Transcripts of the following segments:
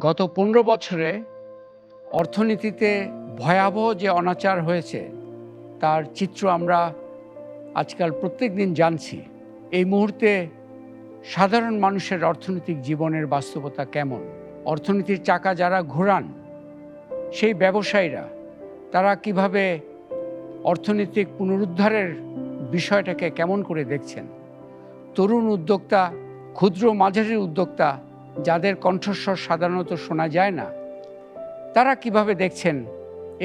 গত ১৫ বছরে অর্থনীতিতে ভয়াবহ যে অনাচার হয়েছে তার চিত্র আমরা আজকাল প্রত্যেক দিন জানছি। এই মুহূর্তে সাধারণ মানুষের অর্থনৈতিক জীবনের বাস্তবতা কেমন? অর্থনীতির চাকা যারা ঘোরান সেই ব্যবসায়ীরা তারা কিভাবে অর্থনৈতিক পুনরুদ্ধারের বিষয়টাকে কেমন করে দেখছেন? তরুণ উদ্যোক্তা, ক্ষুদ্র মাঝারি উদ্যোক্তা যাদের কণ্ঠস্বর সাধারণত শোনা যায় না, তারা কিভাবে দেখছেন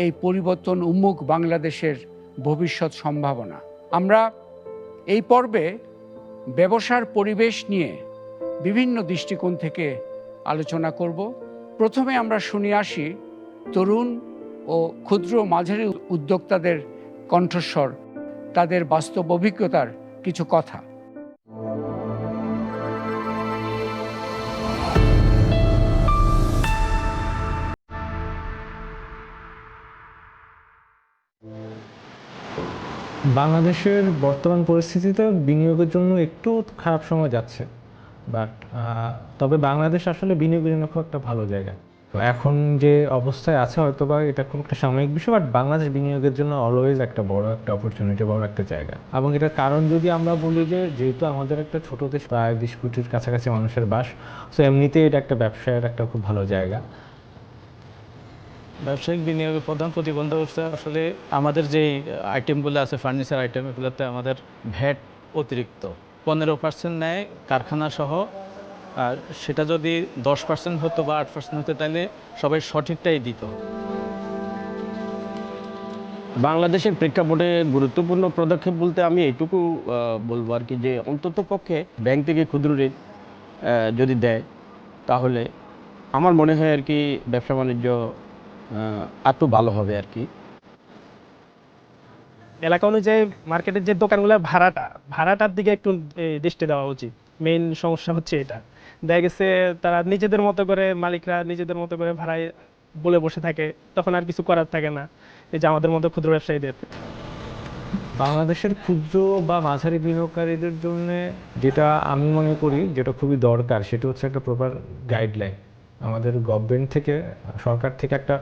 এই পরিবর্তন উন্মুখ বাংলাদেশের ভবিষ্যৎ সম্ভাবনা? আমরা এই পর্বে ব্যবসার পরিবেশ নিয়ে বিভিন্ন দৃষ্টিকোণ থেকে আলোচনা করব। প্রথমে আমরা শুনে আসি তরুণ ও ক্ষুদ্র মাঝারি উদ্যোক্তাদের কণ্ঠস্বর, তাদের বাস্তব অভিজ্ঞতার কিছু কথা। বাংলাদেশের বর্তমান পরিস্থিতিতে বিনিয়োগের জন্য একটু খারাপ সময় যাচ্ছে, বাট তবে বাংলাদেশ আসলে বিনিয়োগের জন্য খুব একটা ভালো জায়গা। তো এখন যে অবস্থায় আছে হয়তো বা এটা খুব একটা সাময়িক বিষয়, বাট বাংলাদেশ বিনিয়োগের জন্য অলওয়েজ একটা বড় একটা অপরচুনিটি, বড় একটা জায়গা। এবং এটার কারণ যদি আমরা বলি যে যেহেতু আমাদের একটা ছোট দেশ, প্রায় 20 কোটির কাছাকাছি মানুষের বাস, সো এমনিতেই এটা একটা ব্যবসায়ের একটা খুব ভালো জায়গা। ব্যবসায়িক বিনিয়োগের প্রধান প্রতিবন্ধক হচ্ছে আসলে আমাদের যেই আইটেমগুলো আছে, ফার্নিচার আইটেম, এগুলোতে আমাদের ভ্যাট অতিরিক্ত 15% নেয় কারখানা সহ। আর সেটা যদি 10% হতো বা 8% হতো তাহলে সবাই সঠিকটাই দিত। বাংলাদেশের প্রেক্ষাপটে গুরুত্বপূর্ণ পদক্ষেপ বলতে আমি এইটুকু বলবো আর কি, যে অন্তত পক্ষে ব্যাংক থেকে ক্ষুদ্র ঋণ যদি দেয় তাহলে আমার মনে হয় আর কি ব্যবসা বাণিজ্য একটু ভালো হবে আর কি। এলাকা অনুযায়ী মার্কেটের যে দোকানগুলো ভাড়াটার দিকে একটু দৃষ্টি দেওয়া উচিত। মেইন সমস্যা হচ্ছে এটা। দেখা গেছে তারা নিজেদের মতো করে, মালিকরা নিজেদের মতো করে ভাড়ায় বলে বসে থাকে, তখন আর কিছু করার থাকে না এই যে আমাদের মতো ক্ষুদ্র ব্যবসায়ীদের। বাংলাদেশের ক্ষুদ্র বা মাঝারি বিনিয়োগকারীদের জন্য যেটা আমি মনে করি যেটা খুবই দরকার, সেটা হচ্ছে একটা প্রপার গাইডলাইন। আমাদের গভর্নমেন্ট থেকে, সরকার থেকে একটা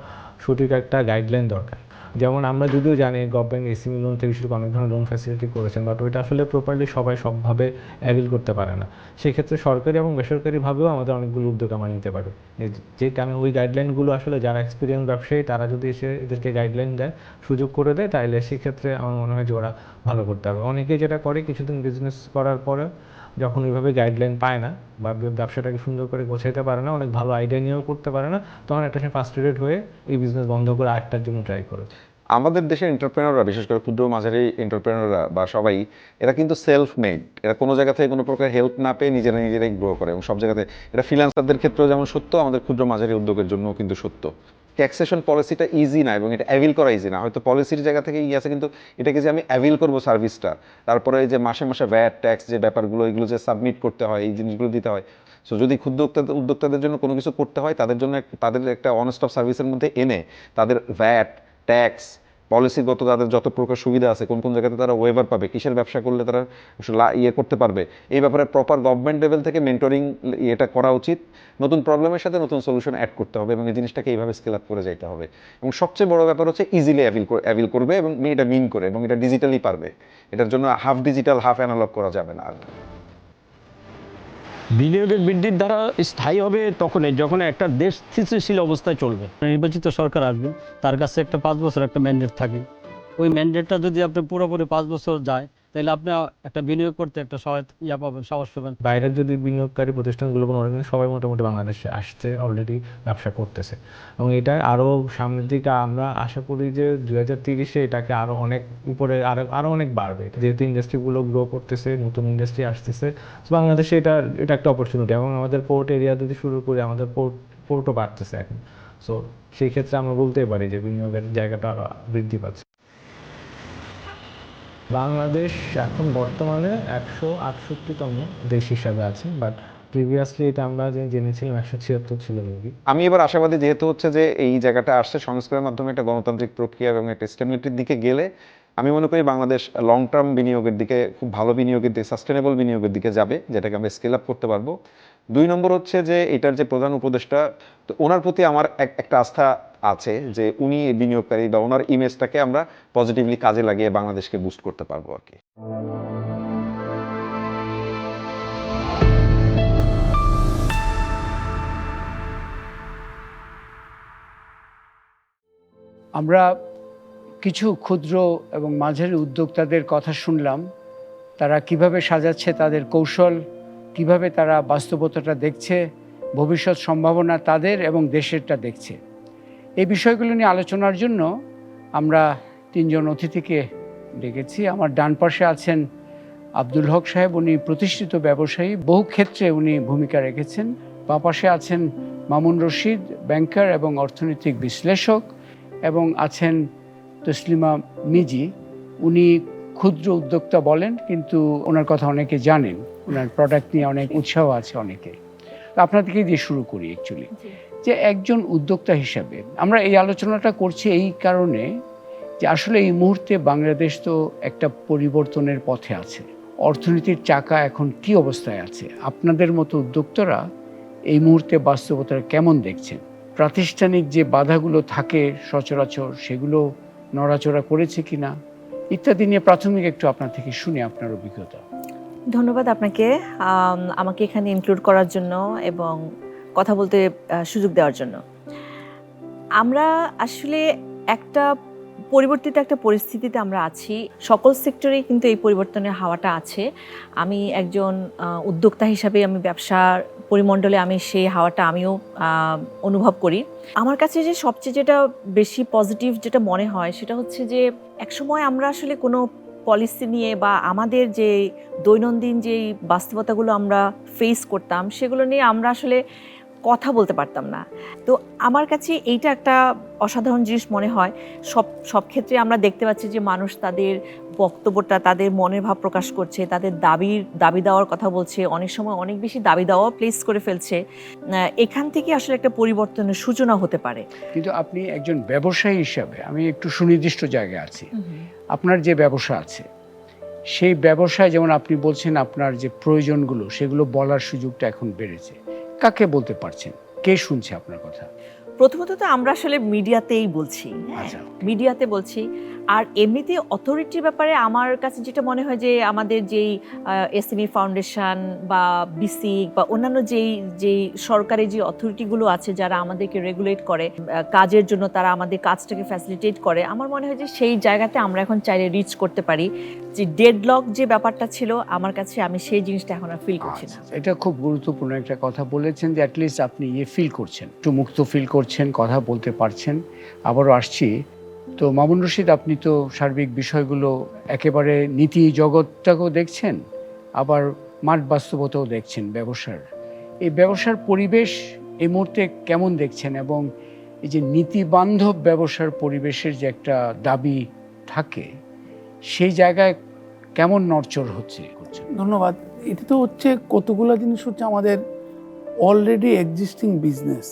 সঠিক একটা গাইডলাইন দরকার। যেমন আমরা যদিও জানি গভর্নমেন্ট এসএমই লোন থেকে শুরু করে অনেক ধরনের লোন ফ্যাসিলিটি করেছেন, বাট ওইটা আসলে প্রপারলি সবাই সবভাবে অ্যাভেল করতে পারে না। সেক্ষেত্রে সরকারি এবং বেসরকারিভাবেও আমাদের অনেকগুলো উদ্যোগ আমরা নিতে পারি। যে কারণে ওই গাইডলাইনগুলো আসলে যারা এক্সপিরিয়েন্স ব্যবসায়ী তারা যদি এসে এদেরকে গাইডলাইন দেয়, সুযোগ করে দেয়, তাহলে সেক্ষেত্রে আমার মনে হয় যে ওরা ভালো করতে হবে। অনেকেই যেটা করে কিছুদিন বিজনেস করার পরে যখন ওইভাবে গাইডলাইন পায় না বা ব্যবসাটাকে সুন্দর করে গোছাইতে পারে না, অনেক ভালো আইডিয়া নিয়েও করতে পারে না, তখন একটা সময় ফ্রাস্ট্রেটেড হয়ে এই বিজনেস বন্ধ করে আরেকটার জন্য ট্রাই করে। আমাদের দেশের এন্টারপ্রেনাররা, বিশেষ করে ক্ষুদ্র মাঝারি এন্টারপ্রেনাররা বা সবাই, এরা কিন্তু সেলফ মেড। এরা কোনো জায়গা থেকে কোনো প্রকার হেল্প না পেয়ে নিজেরাই গ্রো করে, এবং সব জায়গাতে এটা ফ্রিল্যান্সারদের ক্ষেত্রেও যেমন সত্য, আমাদের ক্ষুদ্র মাঝারি উদ্যোগের জন্যও কিন্তু সত্য। ট্যাক্সেশন পলিসিটা ইজি না, এবং এটা অ্যাভিল করা ইজি না। হয়তো পলিসির জায়গা থেকে আছে, কিন্তু এটাকে যে আমি অ্যাভিল করবো সার্ভিসটা, তারপরে যে মাসে মাসে ভ্যাট ট্যাক্স যে ব্যাপারগুলো, এগুলো যে সাবমিট করতে হয়, এই জিনিসগুলো দিতে হয়। সো যদি ক্ষুদ্র উদ্যোক্তাদের জন্য কোনো কিছু করতে হয়, তাদের জন্য তাদের একটা অনস্টপ সার্ভিসের মধ্যে এনে তাদের ভ্যাট ট্যাক্স পলিসিগত তাদের যত প্রকার সুবিধা আছে, কোন কোন জায়গাতে তারা ওয়েভার পাবে, কিসের ব্যবসা করলে তারা করতে পারবে, এই ব্যাপারে প্রপার গভর্নমেন্ট লেভেল থেকে মেন্টরিং এটা করা উচিত। নতুন প্রবলেমের সাথে নতুন সলিউশন অ্যাড করতে হবে, এবং এই জিনিসটাকে এইভাবে স্কেল আপ করে যেতে হবে। এবং সবচেয়ে বড় ব্যাপার হচ্ছে ইজিলি অ্যাভিল করবে, এবং এটা মিন করে, এবং এটা ডিজিটালি পারবে। এটার জন্য হাফ ডিজিটাল হাফ অ্যানালগ করা যাবে না। আর বিনিয়োগের বৃদ্ধির ধারা স্থায়ী হবে তখনই যখন একটা দেশ স্থিতিশীল অবস্থায় চলবে। নির্বাচিত সরকার আসবে, তার কাছে একটা 5 বছর একটা ম্যান্ডেট থাকে। ওই ম্যান্ডেটটা যদি আপনি পুরোপুরি 5 বছর যায়, তাহলে আপনি একটা বিনিয়োগ করতে একটা পাবেন, সাহস পাবেন। বাইরের যদি বিনিয়োগকারী প্রতিষ্ঠানগুলো কোনো সবাই মোটামুটি বাংলাদেশে আসতে অলরেডি ব্যবসা করতেছে, এবং এটা আরও সামনের দিকে আমরা আশা করি যে 2030-এ এটাকে আরও অনেক উপরে আরও অনেক বাড়বে, যেহেতু ইন্ডাস্ট্রিগুলো গ্রো করতেছে, নতুন ইন্ডাস্ট্রি আসতেছে। বাংলাদেশে এটা একটা অপরচুনিটি, এবং আমাদের পোর্ট এরিয়া যদি শুরু করি, আমাদের পোর্টও বাড়তেছে এখন। সো সেই ক্ষেত্রে আমরা বলতেই পারি যে বিনিয়োগের জায়গাটা আরও বৃদ্ধি পাচ্ছে। বাংলাদেশ এখন বর্তমানে 168তম দেশ হিসাবে আছে, বাট প্রিভিয়াসলি এটা আমরা জেনেছিলাম 176 ছিল মেবি। আমি এবার আশাবাদী, যেহেতু হচ্ছে যে এই জায়গাটা আসছে সংস্কারের মাধ্যমে একটা গণতান্ত্রিক প্রক্রিয়া এবং একটা স্টেবিলিটির দিকে গেলে, আমি মনে করি বাংলাদেশ লং টার্ম বিনিয়োগের দিকে, খুব ভালো বিনিয়োগের দিকে, সাস্টেনেবল বিনিয়োগের দিকে যাবে, যেটাকে আমরা স্কেল আপ করতে পারবো। 2 নম্বর হচ্ছে যে এটার যে প্রধান উপদেষ্টা, তো ওনার প্রতি আমার একটা আস্থা আছে যে উনি বিনিয়োগকারী বা ওনার ইমেজটাকে আমরা পজিটিভলি কাজে লাগিয়ে বাংলাদেশকে বুস্ট করতে পারবো আর কি। আমরা কিছু ক্ষুদ্র এবং মাঝারি উদ্যোক্তাদের কথা শুনলাম, তারা কিভাবে সাজাচ্ছে তাদের কৌশল, কিভাবে তারা বাস্তবতাটা দেখছে, ভবিষ্যৎ সম্ভাবনা তাদের এবং দেশেরটা দেখছে। এই বিষয়গুলো নিয়ে আলোচনার জন্য আমরা 3 জন অতিথিকে ডেকেছি। আমার ডান পাশে আছেন আব্দুল হক সাহেব, উনি প্রতিষ্ঠিত ব্যবসায়ী, বহু ক্ষেত্রে উনি ভূমিকা রেখেছেন। বাঁ পাশে আছেন মামুন রশিদ, ব্যাংকার এবং অর্থনৈতিক বিশ্লেষক, এবং আছেন তসলিমা মিজি, উনি ক্ষুদ্র উদ্যোক্তা বলেন, কিন্তু ওনার কথা অনেকে জানেন, ওনার প্রোডাক্ট নিয়ে অনেক উৎসাহ আছে অনেকে। তো আপনাদেরকে দিয়ে শুরু করি অ্যাকচুয়ালি, যে একজন উদ্যোক্তা হিসাবে আমরা এই আলোচনাটা করছি এই কারণে যে আসলে এই মুহূর্তে বাংলাদেশ তো একটা পরিবর্তনের পথে আছে। অর্থনীতির চাকা এখন কি অবস্থায় আছে, আপনাদের মতো উদ্যোক্তারা এই মুহূর্তে বাস্তবতাটা কেমন দেখছেন? প্রাতিষ্ঠানিক যে বাধাগুলো থাকে সচরাচর, সেগুলো নড়াচড়া করেছে কিনা ইত্যাদি নিয়ে প্রাথমিক একটু আপনার থেকে শুনে আপনার অভিজ্ঞতা। ধন্যবাদ আপনাকে আমাকে এখানে ইনক্লুড করার জন্য এবং কথা বলতে সুযোগ দেওয়ার জন্য। আমরা আসলে একটা পরিবর্তিত একটা পরিস্থিতিতে আমরা আছি, সকল সেক্টরেই কিন্তু এই পরিবর্তনের হাওয়াটা আছে। আমি একজন উদ্যোক্তা হিসাবে আমি ব্যবসার পরিমণ্ডলে আমি সেই হাওয়াটা আমিও অনুভব করি। আমার কাছে যে সবচেয়ে যেটা বেশি পজিটিভ যেটা মনে হয় সেটা হচ্ছে যে একসময় আমরা আসলে কোনো পলিসি নিয়ে বা আমাদের যে দৈনন্দিন যেই বাস্তবতাগুলো আমরা ফেস করতাম সেগুলো নিয়ে আমরা আসলে কথা বলতে পারতাম না। তো আমার কাছে এইটা একটা অসাধারণ জিনিস মনে হয়। সব ক্ষেত্রে আমরা দেখতে পাচ্ছি যে মানুষ তাদের বক্তব্যটা, তাদের মনের ভাব প্রকাশ করছে, তাদের দাবি দেওয়ার কথা বলছে, অনেক সময় অনেক বেশি দাবি দেওয়া প্লেস করে ফেলছে। এখান থেকে আসলে একটা পরিবর্তনের সূচনা হতে পারে। কিন্তু আপনি একজন ব্যবসায়ী হিসাবে, আমি একটু সুনির্দিষ্ট জায়গায় আছি, আপনার যে ব্যবসা আছে সেই ব্যবসায় যেমন আপনি বলছেন আপনার যে প্রয়োজনগুলো সেগুলো বলার সুযোগটা এখন বেড়েছে, কাকে বলতে পারছেন, কে শুনছে আপনার কথা? প্রথমত তো আমরা আসলে মিডিয়াতেই বলছি, আচ্ছা, মিডিয়াতে বলছি। আর এমনিতে অথরিটির ব্যাপারে আমার কাছে যেটা মনে হয় যে আমাদের যেই এসএমই ফাউন্ডেশন বা বিসিক বা অন্যান্য যেই সরকারি যে অথরিটিগুলো আছে যারা আমাদেরকে রেগুলেট করে কাজের জন্য, তারা আমাদের কাজটাকে ফ্যাসিলিটেট করে, আমার মনে হয় যে সেই জায়গাতে আমরা এখন চাইলে রিচ করতে পারি। যে ডেডলক যে ব্যাপারটা ছিল আমার কাছে, আমি সেই জিনিসটা এখন আর ফিল করছি না। এটা খুব গুরুত্বপূর্ণ একটা কথা বলেছেন যে অ্যাটলিস্ট আপনি ফিল করছেন, একটু মুক্ত ফিল করছেন, কথা বলতে পারছেন। আবারও আসছি, তো মামুন রশিদ, আপনি তো সার্বিক বিষয়গুলো একেবারে নীতি জগৎটাকেও দেখছেন, আবার মাঠ বাস্তবতাও দেখছেন ব্যবসার। এই ব্যবসার পরিবেশ এই মুহূর্তে কেমন দেখছেন, এবং এই যে নীতিবান্ধব ব্যবসার পরিবেশের যে একটা দাবি থাকে সেই জায়গায় কেমন নড়চড় হচ্ছে? ধন্যবাদ। এটা তো হচ্ছে কতগুলো জিনিস হচ্ছে আমাদের অলরেডি এক্সিস্টিং বিজনেস।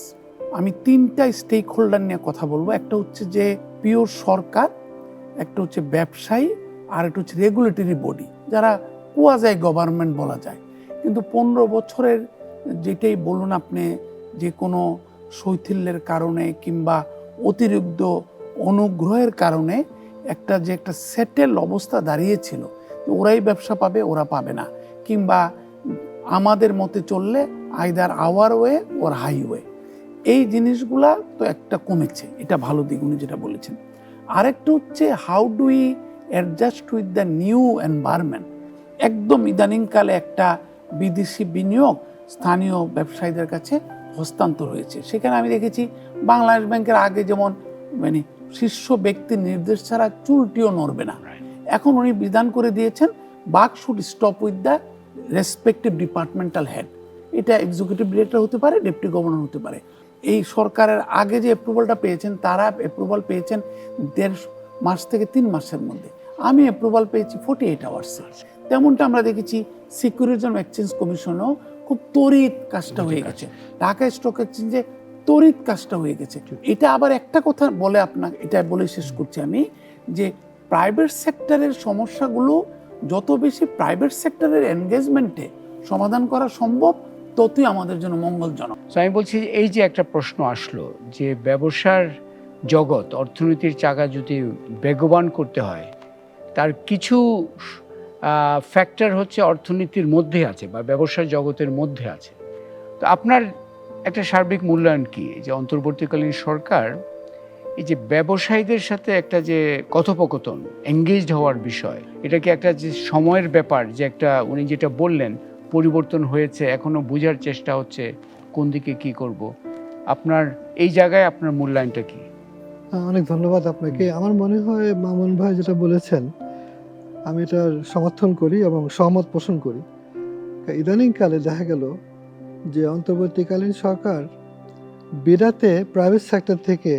আমি 3টা স্টেক হোল্ডার নিয়ে কথা বলবো। একটা হচ্ছে যে পিওর সরকার, একটা হচ্ছে ব্যবসায়ী, আর একটা হচ্ছে রেগুলেটরি বডি, যারা কোয়াজাই গভর্নমেন্ট বলা যায়। কিন্তু 15 বছরের যেটাই বলুন আপনি, যে কোনো শৈথিল্যের কারণে কিংবা অতিরিক্ত অনুগ্রহের কারণে একটা সেটেল অবস্থা দাঁড়িয়েছিল, ওরাই ব্যবসা পাবে, ওরা পাবে না, কিংবা আমাদের মতে চললে আইদার আওয়ার ওয়ে ওর হাইওয়ে। এই জিনিসগুলা তো একটা কমেছে, এটা ভালো দিক উনি যেটা বলেছেন। আরেকটা হচ্ছে how do we adjust with the new environment. একদম ইদানিংকালে একটা বিদেশি বিনিয়োগ স্থানীয় ব্যবসায়ীদের কাছে হস্তান্তর হয়েছে। সেখানে আমি দেখেছি বাংলাদেশ ব্যাংকের আগে যেমন মানে শীর্ষ ব্যক্তির নির্দেশ ছাড়া চুলটিও নড়বে না, এখন উনি বিধান করে দিয়েছেন বাক should stop with the respective departmental head. এটা এক্সিকিউটিভ ডিরেক্টর হতে পারে, ডেপুটি গভর্নর হতে পারে। এই সরকারের আগে যে অ্যাপ্রুভালটা পেয়েছেন, তারা অ্যাপ্রুভাল পেয়েছেন 1.5 মাস থেকে 3 মাসের মধ্যে। আমি অ্যাপ্রুভাল পেয়েছি 48 আওয়ার্সে। তেমনটা আমরা দেখেছি সিকিউরিটিজ অ্যান্ড এক্সচেঞ্জ কমিশনও খুব তড়িৎ কাজটা হয়ে গেছে, ঢাকা স্টক এক্সচেঞ্জে তড়িৎ কাজটা হয়ে গেছে। এটা আবার একটা কথা বলে আপনাকে, এটা বলে শেষ করছি আমি, যে প্রাইভেট সেক্টরের সমস্যাগুলো যত বেশি প্রাইভেট সেক্টরের এনগেজমেন্টে সমাধান করা সম্ভব, ততই আমাদের জন্য মঙ্গলজনক। তো আমি বলছি যে এই যে একটা প্রশ্ন আসলো যে ব্যবসার জগৎ, অর্থনীতির চাকা যদি বেগবান করতে হয়, তার কিছু ফ্যাক্টর হচ্ছে অর্থনীতির মধ্যে আছে বা ব্যবসার জগতের মধ্যে আছে। তো আপনার একটা সার্বিক মূল্যায়ন কি যে অন্তর্বর্তীকালীন সরকার এই যে ব্যবসায়ীদের সাথে একটা যে কথোপকথন, এঙ্গেজড হওয়ার বিষয়, এটা কি একটা যে সময়ের ব্যাপার, যে একটা উনি যেটা বললেন পরিবর্তন হয়েছে, এখনো বোঝার চেষ্টা হচ্ছে কোন দিকে কি করব, আপনার এই জায়গায় আপনার মূল্যায়নটা কি? অনেক ধন্যবাদ আপনাকে। আমার মনে হয় মামুন ভাই যেটা বলেছেন আমি এটার সমর্থন করি এবং সহমত পোষণ করি। ইদানিংকালে দেখা গেল যে অন্তর্বর্তীকালীন সরকার বিরাতে প্রাইভেট সেক্টর থেকে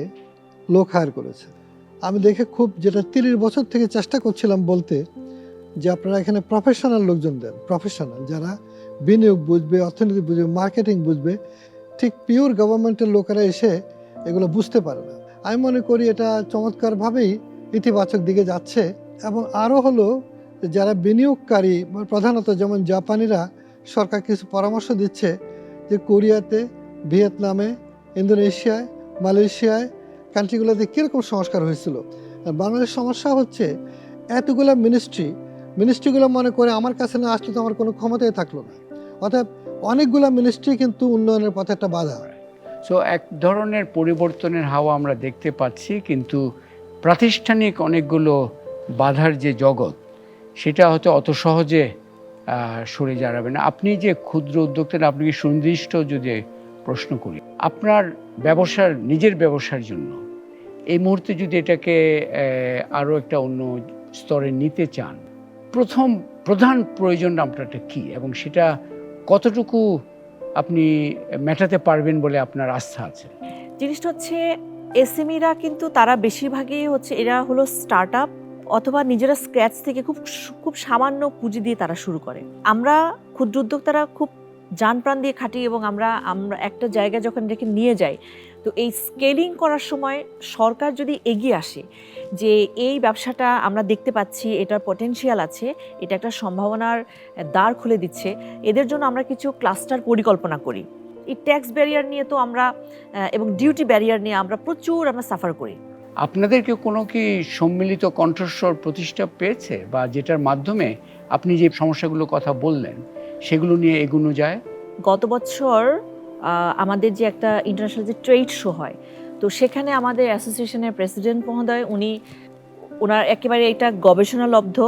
লোক হায়ার করেছে। আমি দেখে খুব, যেটা 30 বছর থেকে চেষ্টা করছিলাম বলতে, যে আপনারা এখানে প্রফেশনাল লোকজন দেন, প্রফেশনাল যারা বিনিয়োগ বুঝবে, অর্থনীতি বুঝবে, মার্কেটিং বুঝবে। ঠিক পিওর গভর্নমেন্টের লোকেরা এসে এগুলো বুঝতে পারে না। আমি মনে করি এটা চমৎকারভাবেই ইতিবাচক দিকে যাচ্ছে। এবং আরও হলো যারা বিনিয়োগকারী, প্রধানত যেমন জাপানিরা সরকার কিছু পরামর্শ দিচ্ছে যে কোরিয়াতে, ভিয়েতনামে, ইন্দোনেশিয়ায়, মালয়েশিয়ায় কান্ট্রিগুলোতে কীরকম সংস্কার হয়েছিল। আর বাংলাদেশের সমস্যা হচ্ছে এতগুলো মিনিস্ট্রিগুলো মনে করে আমার কাছে না আসলে তো আমার কোনো ক্ষমতাই থাকলো না। অর্থাৎ অনেকগুলো মিনিস্ট্রি কিন্তু উন্নয়নের পথে একটা বাধা। সো এক ধরনের পরিবর্তনের হাওয়া আমরা দেখতে পাচ্ছি, কিন্তু প্রাতিষ্ঠানিক অনেকগুলো বাধার যে জগৎ, সেটা হয়তো অত সহজে সরে যাবে না। আপনি যে ক্ষুদ্র উদ্যোক্তা, আপনাকে সুনির্দিষ্ট যদি প্রশ্ন করি, আপনার ব্যবসার, নিজের ব্যবসার জন্য এই মুহূর্তে যদি এটাকে আরও একটা অন্য স্তরে নিতে চান, প্রধান প্রয়োজন আপনারটা কি এবং সেটা কতটুকু আপনি মেটাতে পারবেন বলে আপনার আস্থা আছে? জিনিসটা হচ্ছে এসএমইরা কিন্তু তারা বেশিরভাগই হচ্ছে, এরা হলো স্টার্ট আপ অথবা নিজেরা স্ক্র্যাচ থেকে খুব সামান্য পুঁজি দিয়ে তারা শুরু করে। আমরা ক্ষুদ্র উদ্যোক্তারা খুব জান প্রাণ দিয়ে খাটি এবং আমরা একটা জায়গায় যখন এটাকে নিয়ে যাই, তো এই স্কেলিং করার সময় সরকার যদি এগিয়ে আসে যে এই ব্যবসাটা আমরা দেখতে পাচ্ছি, এটার পটেনশিয়াল আছে, এটা একটা সম্ভাবনার দ্বার খুলে দিচ্ছে, এদের জন্য আমরা কিছু ক্লাস্টার পরিকল্পনা করি। এই ট্যাক্স ব্যারিয়ার নিয়ে তো আমরা এবং ডিউটি ব্যারিয়ার নিয়ে আমরা প্রচুর সাফার করি। আপনাদেরকে কোনো কি সম্মিলিত কণ্ঠস্বর প্রতিষ্ঠা পেয়েছে, বা যেটার মাধ্যমে আপনি যে সমস্যাগুলো কথা বললেন সেগুলো নিয়ে এগোনো যায়? গত বছর আমাদের যে একটা ইন্টারন্যাশনাল যে ট্রেড শো হয়, তো সেখানে আমাদের অ্যাসোসিয়েশনের প্রেসিডেন্ট মহোদয় ওনার একেবারে এটা গবেষণালব্ধ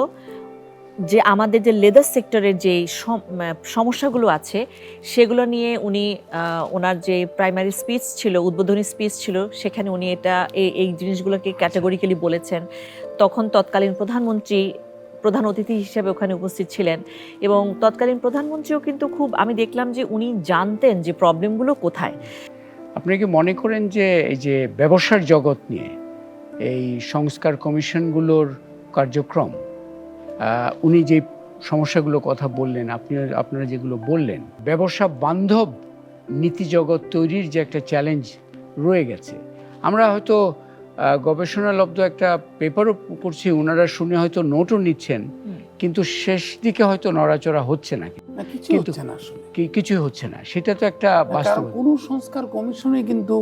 যে আমাদের যে লেদার সেক্টরের যে সমস্যাগুলো আছে সেগুলো নিয়ে উনি ওনার যে প্রাইমারি স্পিচ ছিল, উদ্বোধনী স্পিচ ছিল, সেখানে উনি এই জিনিসগুলোকে ক্যাটাগরিক্যালি বলেছেন। তখন তৎকালীন প্রধানমন্ত্রী প্রধান অতিথি হিসেবে ওখানে উপস্থিত ছিলেন এবং তৎকালীন প্রধানমন্ত্রীও কিন্তু খুব, আমি দেখলাম যে উনি জানতেন যে প্রবলেমগুলো কোথায়। আপনি কি মনে করেন যে এই যে ব্যবসার জগৎ নিয়ে এই সংস্কার কমিশনগুলোর কার্যক্রম, উনি যে সমস্যাগুলো কথা বললেন, আপনারা যেগুলো বললেন, ব্যবসা বান্ধব নীতি জগৎ তৈরির যে একটা চ্যালেঞ্জ রয়ে গেছে, আমরা হয়তো গবেষণালব্ধ একটা পেপারও করছি, ওনারা শুনে হয়তো নোটও নিচ্ছেন, কিন্তু শেষ দিকে হয়তো নড়াচড়া হচ্ছে না, কিছুই হচ্ছে না, আসলে কিছুই হচ্ছে না। সেটা তো একটা বাস্তব। কোন সংস্কার কমিশনে কিন্তু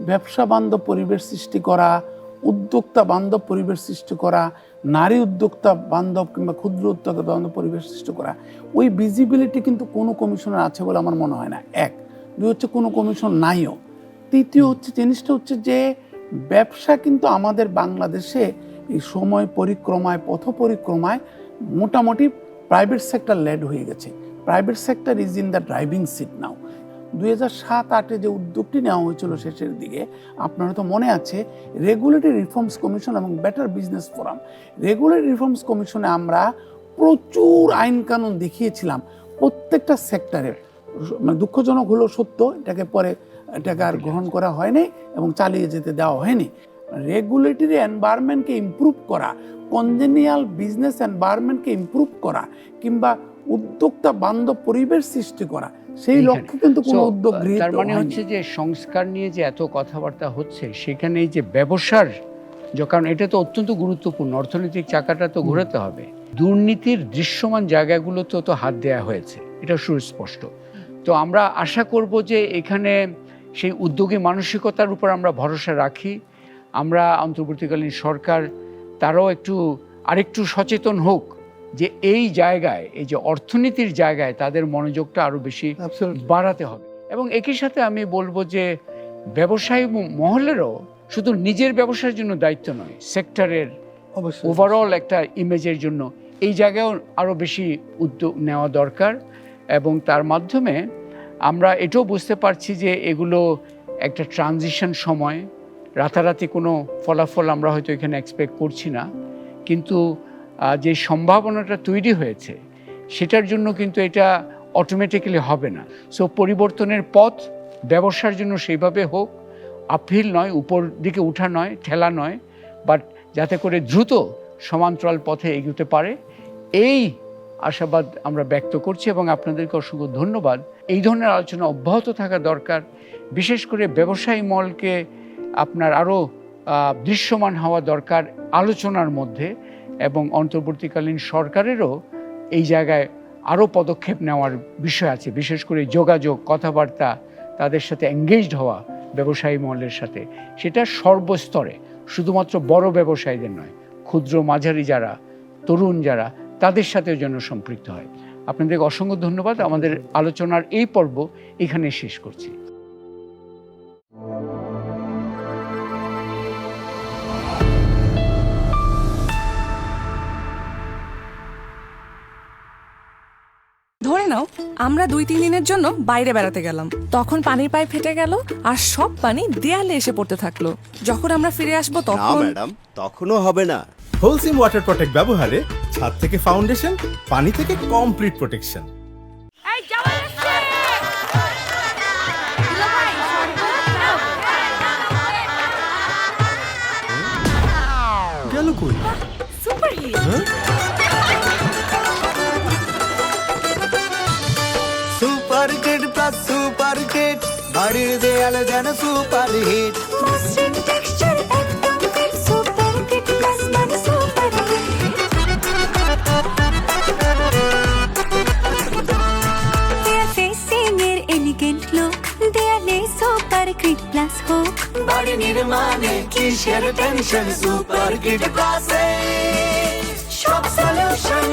ব্যবসা বান্ধব পরিবেশ সৃষ্টি করা, উদ্যোক্তা বান্ধব পরিবেশ সৃষ্টি করা, নারী উদ্যোক্তা বান্ধব কিংবা ক্ষুদ্র উদ্যোক্তা বান্ধব পরিবেশ সৃষ্টি করা, ওই ভিজিবিলিটি কিন্তু কোনো কমিশনের আছে বলে আমার মনে হয় না। এক, দুই হচ্ছে কোনো কমিশন নাইও। তৃতীয় হচ্ছে জিনিসটা হচ্ছে যে ব্যবসা কিন্তু আমাদের বাংলাদেশে এই সময় পরিক্রমায়, পথ পরিক্রমায় মোটামুটি প্রাইভেট সেক্টর লেড হয়ে গেছে। Private sector is in the driving seat now. 2007-08 যে উদ্যোগটি নেওয়া হয়েছিল শেষের দিকে, আপনার তো মনে আছে, রেগুলেটরি রিফর্মস কমিশন এবং better business forum. Regulatory reforms কমিশনে আমরা প্রচুর আইন কানুন দেখিয়েছিলাম প্রত্যেকটা সেক্টরের। মানে দুঃখজনক হলো সত্য, এটাকে আর গ্রহণ করা হয়নি এবং চালিয়ে যেতে দেওয়া হয়নি। রেগুলেটরি এনভায়রনমেন্টকে ইমপ্রুভ করা, কনজেনিয়াল বিজনেস এনভায়রনমেন্টকে ইমপ্রুভ করা কিংবা উদ্যোক্তা বান্ধব পরিবেশ সৃষ্টি করা, সেই লক্ষ্যে কিন্তু কোনো উদ্যোগ গৃহীত হয়নি। তার মানে হচ্ছে যে সংস্কার নিয়ে যে এত কথাবার্তা হচ্ছে, সেখানে এই যে ব্যবসার, কারণ এটা তো অত্যন্ত গুরুত্বপূর্ণ, অর্থনৈতিক চাকাটা তো ঘোরাতে হবে, দুর্নীতির দৃশ্যমান জায়গাগুলোতেও তো হাত দেওয়া হয়েছে, এটা সুস্পষ্ট। তো আমরা আশা করব যে এখানে সেই উদ্যোগী মানসিকতার উপর আমরা ভরসা রাখি। আমরা অন্তর্বর্তীকালীন সরকার তারাও আরেকটু সচেতন হোক যে এই জায়গায়, এই যে অর্থনীতির জায়গায় তাদের মনোযোগটা আরও বেশি Absolutely. বাড়াতে হবে। এবং একই সাথে আমি বলবো যে ব্যবসায়ী মহলেরও শুধু নিজের ব্যবসার জন্য দায়িত্ব নয়, সেক্টরের অবশ্যই ওভারঅল একটা ইমেজের জন্য এই জায়গায়ও আরও বেশি উদ্যোগ নেওয়া দরকার। এবং তার মাধ্যমে আমরা এটাও বুঝতে পারছি যে এগুলো একটা ট্রানজিশন সময়, রাতারাতি কোনো ফলাফল আমরা হয়তো এখানে এক্সপেক্ট করছি না, কিন্তু যে সম্ভাবনাটা তৈরি হয়েছে সেটার জন্য কিন্তু এটা অটোমেটিক্যালি হবে না। সো পরিবর্তনের পথ ব্যবসার জন্য সেইভাবে হোক, আপহিল নয়, উপর দিকে উঠা নয়, ঠেলা নয়, বাট যাতে করে দ্রুত সমান্তরাল পথে এগোতে পারে, এই আশাবাদ আমরা ব্যক্ত করছি। এবং আপনাদেরকে অসংখ্য ধন্যবাদ। এই ধরনের আলোচনা অব্যাহত থাকা দরকার, বিশেষ করে ব্যবসায়ী মহলকে আপনার আরও দৃশ্যমান হওয়া দরকার আলোচনার মধ্যে, এবং অন্তর্বর্তীকালীন সরকারেরও এই জায়গায় আরও পদক্ষেপ নেওয়ার বিষয় আছে, বিশেষ করে যোগাযোগ, কথাবার্তা, তাদের সাথে এঙ্গেজড হওয়া ব্যবসায়ী মহলের সাথে, সেটা সর্বস্তরে, শুধুমাত্র বড় ব্যবসায়ীদের নয়, ক্ষুদ্র মাঝারি যারা, তরুণ যারা, তাদের সাথেও যেন সম্পৃক্ত হয়। আপনাদেরকে অসংখ্য ধন্যবাদ। আমাদের আলোচনার এই পর্ব এখানে শেষ করছি। ধরে নাও আমরা 2-3 দিনের জন্য বাইরে বেড়াতে গেলাম, তখন পানির পাইপ ফেটে গেল আর সব পানি দেয়ালে এসে পড়তে থাকলো। যখন আমরা ফিরে আসবো না তখন ম্যাডাম, তখনও হবে না। হোলসিম ওয়াটার প্রটেক্ট ব্যবহারে ছাদ থেকে ফাউন্ডেশন, পানি থেকে কমপ্লিট প্রোটেকশন। গেল কই? Super hit. Super kid plus super kid, বাড়ির দেয়ালে যেন সুপার হিট। মসৃণ টেক্সচার একদম ফিট, সুপার কিট প্লাস মানে সুপার হিট। দেয়াল ফেসিং এর এলিগেন্ট লুক, দেয়ালে সুপার কিট প্লাস হোক। বাড়ি নির্মাণে কিসের টেনশন, সুপার কিড প্লাসে সব solution.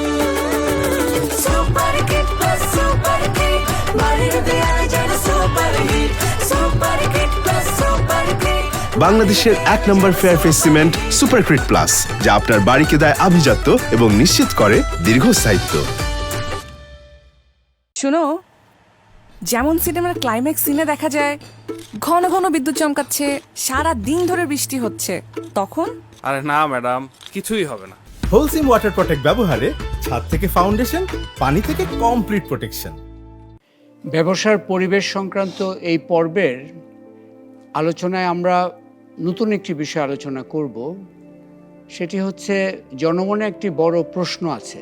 Super kid plus super kid, বাড়ির দেয়ালে যেন super hit. Super kid plus super kid. বাংলাদেশের 1 number fair face cement Supercrete plus, যা আপনার বাড়িকে দেয় আভিজাত্য এবং নিশ্চিত করে দীর্ঘস্থায়িত্ব। শুনো, যেমন সিনেমার ক্লাইম্যাক্স সিনে দেখা যায় ঘন ঘন বিদ্যুৎ চমকাচ্ছে, সারা দিন ধরে বৃষ্টি হচ্ছে, তখন আরে না ম্যাডাম, কিছুই হবে না। হোলসিম ওয়াটার প্রটেক্ট ব্যবহারে ছাদ থেকে ফাউন্ডেশন, পানি থেকে কমপ্লিট প্রোটেকশন। ব্যবসার পরিবেশ সংক্রান্ত এই পর্বের আলোচনায় আমরা নতুন একটি বিষয় আলোচনা করব। সেটি হচ্ছে, জনমনে একটি বড় প্রশ্ন আছে,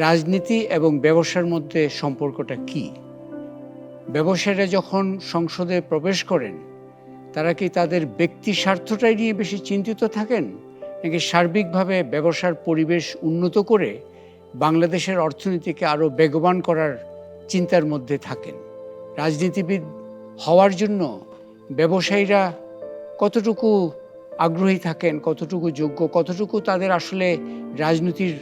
রাজনীতি এবং ব্যবসার মধ্যে সম্পর্কটা কি? ব্যবসায়ীরা যখন সংসদে প্রবেশ করেন, তারা কি তাদের ব্যক্তি স্বার্থটাই নিয়ে বেশি চিন্তিত থাকেন, নাকি সার্বিকভাবে ব্যবসার পরিবেশ উন্নত করে বাংলাদেশের অর্থনীতিকে আরও বেগবান করার চিন্তার মধ্যে থাকেন? রাজনীতিবিদ হওয়ার জন্য ব্যবসায়ীরা কতটুকু আগ্রহী থাকেন, কতটুকু যোগ্য, কতটুকু তাদের আসলে রাজনীতির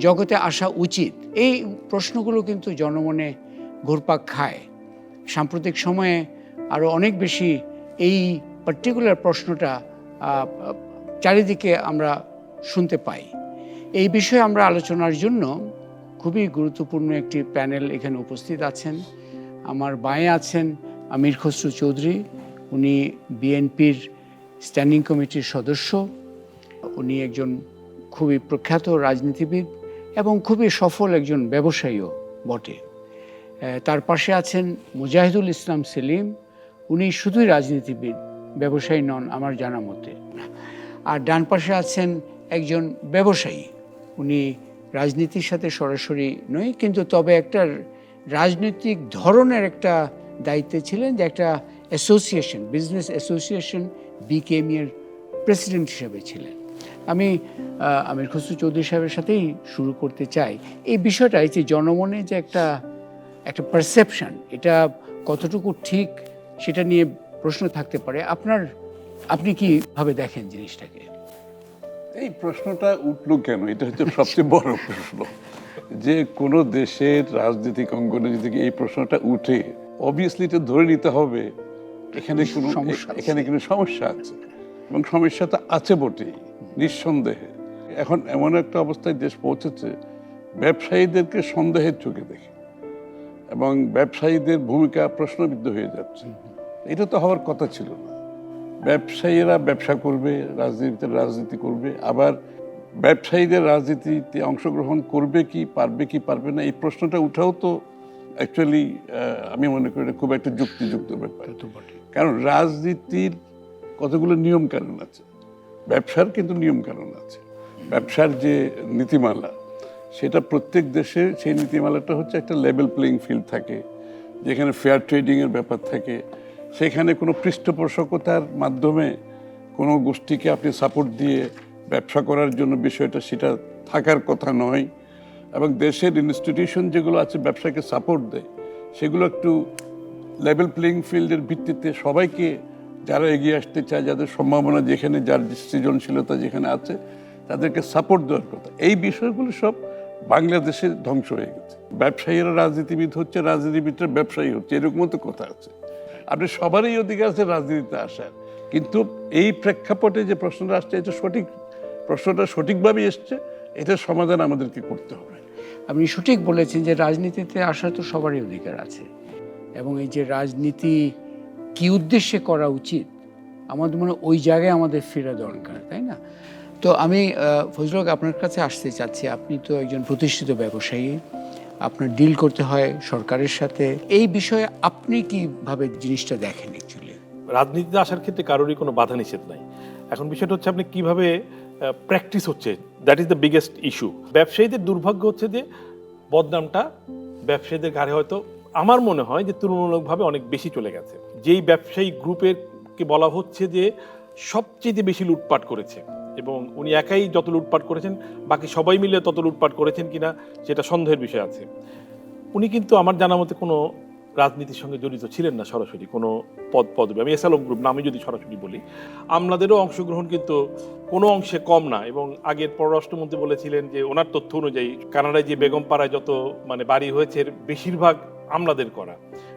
জগতে আসা উচিত? এই প্রশ্নগুলো কিন্তু জনমনে ঘুরপাক খায়। সাম্প্রতিক সময়ে আরও অনেক বেশি এই পার্টিকুলার প্রশ্নটা চারিদিকে আমরা শুনতে পাই। এই বিষয়ে আমরা আলোচনার জন্য খুবই গুরুত্বপূর্ণ একটি প্যানেল এখানে উপস্থিত আছেন। আমার বাঁয়ে আছেন আমির খসরু চৌধুরী, উনি বিএনপির স্ট্যান্ডিং কমিটির সদস্য। উনি একজন খুবই প্রখ্যাত রাজনীতিবিদ এবং খুবই সফল একজন ব্যবসায়ীও বটে। তার পাশে আছেন মুজাহিদুল ইসলাম সেলিম, উনি শুধুই রাজনীতিবিদ, ব্যবসায়ী নন আমার জানা মতে। আর ডান পাশে আছেন একজন ব্যবসায়ী, উনি রাজনীতির সাথে সরাসরি নয়, কিন্তু তবে একটা রাজনৈতিক ধরনের একটা দায়িত্বে ছিলেন, যে একটা অ্যাসোসিয়েশন, বিজনেস অ্যাসোসিয়েশন বিকেএমই এর প্রেসিডেন্ট হিসেবে ছিলেন। আমি আমির খসরু চৌধুরী সাহেবের সাথেই শুরু করতে চাই। এই বিষয়টা, এই যে জনমনে যে একটা একটা পারসেপশন, এটা কতটুকু ঠিক সেটা নিয়ে প্রশ্ন থাকতে পারে। আপনি কিভাবে দেখেন জিনিসটাকে? এই প্রশ্নটা উঠলো কেন, এটা হচ্ছে সবচেয়ে বড় প্রশ্ন। যে কোনো দেশের রাজনৈতিক অঙ্গনে যদি এই প্রশ্নটা উঠে, অবভিয়াসলি এটা ধরে নিতে হবে এখানে কোনো সমস্যা আছে, এবং সমস্যা তো আছে বটেই, নিঃসন্দেহে। এখন এমন একটা অবস্থায় দেশ পৌঁছেছে, ব্যবসায়ীদেরকে সন্দেহের চোখে দেখে এবং ব্যবসায়ীদের ভূমিকা প্রশ্নবিদ্ধ হয়ে যাচ্ছে। এটা তো হওয়ার কথা ছিল না। ব্যবসায়ীরা ব্যবসা করবে, রাজনীতিতে রাজনীতি করবে, আবার ব্যবসায়ীদের রাজনীতিতে অংশগ্রহণ করবে কি পারবে না, এই প্রশ্নটা উঠাও তো অ্যাকচুয়ালি আমি মনে করি খুব একটা যুক্তিযুক্ত ব্যাপার। কারণ রাজনীতির কতগুলো নিয়ম কানুন আছে, ব্যবসার কিন্তু নিয়ম কানুন আছে। ব্যবসার যে নীতিমালা, সেটা প্রত্যেক দেশে সেই নীতিমালাটা হচ্ছে একটা লেভেল প্লেইং ফিল্ড থাকে, যেখানে ফেয়ার ট্রেডিংয়ের ব্যাপার থাকে, সেখানে কোনো পৃষ্ঠপোষকতার মাধ্যমে কোনো গোষ্ঠীকে আপনি সাপোর্ট দিয়ে ব্যবসা করার জন্য বিষয়টা সেটা থাকার কথা নয়। এবং দেশের ইনস্টিটিউশন যেগুলো আছে ব্যবসাকে সাপোর্ট দেয়, সেগুলো একটু লেভেল প্লেইং ফিল্ডের ভিত্তিতে সবাইকে, যারা এগিয়ে আসতে চায়, যাদের সম্ভাবনা যেখানে, যার সৃজনশীলতা যেখানে আছে, তাদেরকে সাপোর্ট দেওয়ার কথা। এই বিষয়গুলো সব বাংলাদেশে ধ্বংস হয়ে গেছে। ব্যবসায়ীরা রাজনীতিবিদ হচ্ছে, রাজনীতিবিদরা ব্যবসায়ী হচ্ছে, এরকমও তো কথা আছে। আপনি সবারই অধিকার আছে রাজনীতিতে আসার, কিন্তু এই প্রেক্ষাপটে যে প্রশ্নটা আসছে, এটা প্রশ্নটা সঠিকভাবেই এসছে, এটার সমাধান আমাদেরকে করতে হবে। আপনি সঠিক বলেছেন যে রাজনীতিতে আসার তো সবারই অধিকার আছে, এবং এই যে রাজনীতি কি উদ্দেশ্যে করা উচিত, আমাদের মনে হয় ওই জায়গায় আমাদের ফেরা দরকার, তাই না? তো আমি ফজলুল হক আপনার কাছে আসতে চাচ্ছি। আপনি তো একজন প্রতিষ্ঠিত ব্যবসায়ী, আপনার ডিল করতে হয় সরকারের সাথে। এই বিষয়ে আপনি কিভাবে জিনিসটা দেখেন? অ্যাকচুয়ালি রাজনীতিতে আসার ক্ষেত্রে কারোরই কোনো বাধা নিষেধ নাই। এখন বিষয়টা হচ্ছে আপনি কিভাবে প্র্যাকটিস হচ্ছে, that is the biggest issue. ব্যবসায়ীদের দুর্ভাগ্য হচ্ছে যে বদনামটা ব্যবসায়ীদের ঘাড়ে হয়তো আমার মনে হয় যে তুলনামূলকভাবে অনেক বেশি চলে গেছে। যেই ব্যবসায়ী গ্রুপেরকে বলা হচ্ছে যে সবচেয়ে বেশি লুটপাট করেছে, এবং উনি একাই যত লুটপাট করেছেন, বাকি সবাই মিলে তত লুটপাট করেছেন কিনা সেটা সন্দেহের বিষয় আছে। উনি কিন্তু আমার জানা মতে কোনো রাজনীতির সঙ্গে জড়িত ছিলেন না সরাসরি, কোনো পদবি। আমি এসএলএম গ্রুপ নামে যদি সরাসরি বলি, আমলাদেরও অংশগ্রহণ কিন্তু কোনো অংশে কম না। এবং আগের পররাষ্ট্রমন্ত্রী বলেছিলেন যে ওনার তথ্য অনুযায়ী কানাডায় যে বেগমপাড়ায় যত বাড়ি হয়েছে, বেশিরভাগ আমলাদের করা।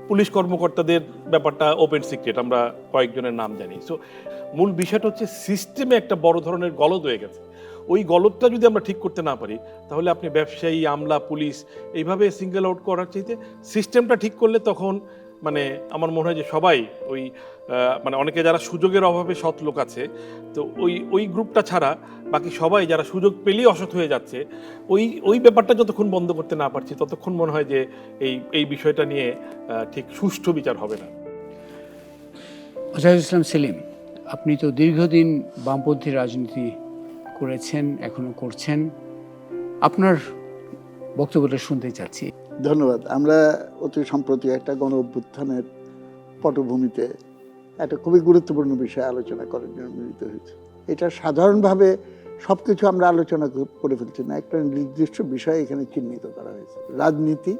পুলিশ কর্মকর্তাদের ব্যাপারটা ওপেন সিক্রেট, আমরা কয়েকজনের নাম জানি। সো মূল বিষয়টা হচ্ছে সিস্টেমে একটা বড় ধরনের গলদ হয়ে গেছে। ওই গলদটা যদি আমরা ঠিক করতে না পারি, তাহলে আপনি ব্যবসায়ী, আমলা, পুলিশ এইভাবে সিঙ্গেল আউট করার চাইতে সিস্টেমটা ঠিক করলে তখন আমার মনে হয় যে সবাই ওই অনেকে যারা সুযোগের অভাবে সৎ লোক আছে, তো ওই গ্রুপটা ছাড়া বাকি সবাই যারা সুযোগ পেলেই অসৎ হয়ে যাচ্ছে, ওই ব্যাপারটা যতক্ষণ বন্ধ করতে না পারছি, ততক্ষণ মনে হয় যে এই বিষয়টা নিয়ে ঠিক সুষ্ঠু বিচার হবে না। ওয়াহিদুল ইসলাম সেলিম, আপনি তো দীর্ঘদিন বামপন্থী রাজনীতি করেছেন, এখনো করছেন, আপনার বক্তব্যটা শুনতে চাচ্ছি। ধন্যবাদ। আমরা অতি সম্প্রতি একটা গণ অভ্যুত্থানের পটভূমিতে একটা খুবই গুরুত্বপূর্ণ বিষয় আলোচনা করার জন্য মিলিত হয়েছে। এটা সাধারণভাবে সব কিছু আমরা আলোচনা করে ফেলছি না, একটা নির্দিষ্ট বিষয় এখানে চিহ্নিত করা হয়েছে, রাজনীতি